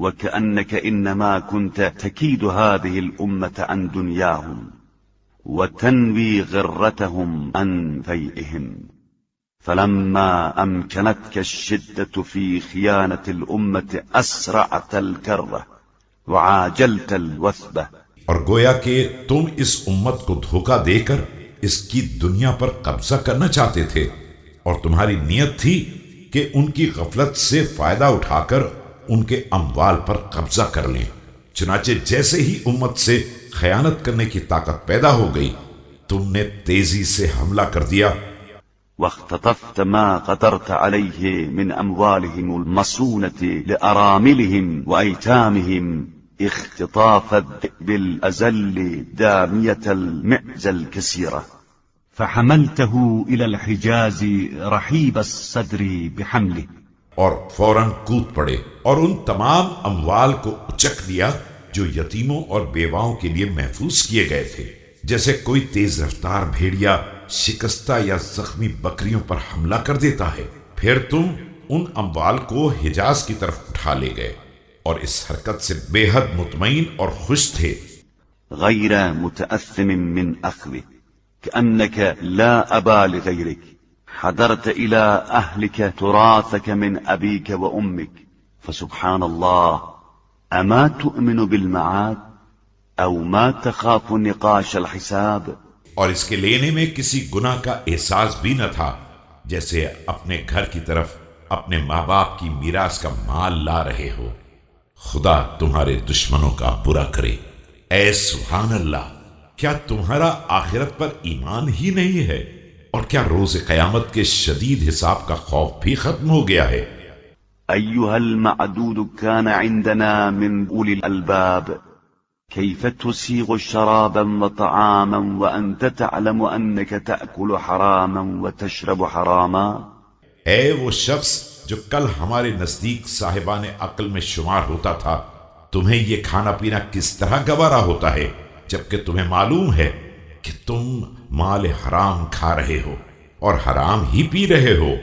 وكأنك إنما كنت تكيد هذه الأمة عن دنياهم وتنوي غرتهم عن فيئهم، فلما أمكنتك الشدة في خيانة الأمة أسرعت الكرة وعاجلت الوثبة. اور گویا کہ تم اس امت کو دھوکہ دے کر اس کی دنیا پر قبضہ کرنا چاہتے تھے، اور تمہاری نیت تھی کہ ان کی غفلت سے فائدہ اٹھا کر ان کے اموال پر قبضہ کر لیں۔ چنانچہ جیسے ہی امت سے خیانت کرنے کی طاقت پیدا ہو گئی، تم نے تیزی سے حملہ کر دیا۔ واختطفت ما قدرت عليه من أموالهم المصونة لأراملهم وأيتامهم اختطاف الذئب الأزل دامية المعز الكسيرة، فحملته إلى الحجاز رحيب الصدر بحمله، اور فوراً کود پڑے اور ان تمام اموال کو اچک لیا جو یتیموں اور بیواؤں کے لیے محفوظ کیے گئے تھے، جیسے کوئی تیز رفتار بھیڑیا شکستہ یا زخمی بکریوں پر حملہ کر دیتا ہے۔ پھر تم ان اموال کو حجاز کی طرف اٹھا لے گئے، اور اس حرکت سے بے حد مطمئن اور خوش تھے۔ غیر متأثم من أخذه كأنك لا أبا لغيرك، حضرت إلى أهلك تراثك من أبيك وأمك، فسبحان الله أما تؤمن بالمعاد أو ما تخاف نقاش الحساب؟ اور اس کے لینے میں کسی گناہ کا احساس بھی نہ تھا، جیسے اپنے گھر کی طرف اپنے ماں باپ کی میراث کا مال لا رہے ہو۔ خدا تمہارے دشمنوں کا برا کرے۔ اے سبحان اللہ، کیا تمہارا آخرت پر ایمان ہی نہیں ہے؟ اور کیا روز قیامت کے شدید حساب کا خوف بھی ختم ہو گیا ہے؟ أيها المعدود كان عندنا من أولي الألباب كيف تسيغ شرابا وطعاما وأنت تعلم أنك تأكل حراما وتشرب حراما؟ اے وہ شخص جو کل ہمارے نزدیک صاحبان عقل میں شمار ہوتا تھا، تمہیں یہ کھانا پینا کس طرح گوارا ہوتا ہے جبکہ تمہیں معلوم ہے کہ تم مال حرام کھا رہے ہو اور حرام ہی پی رہے ہو؟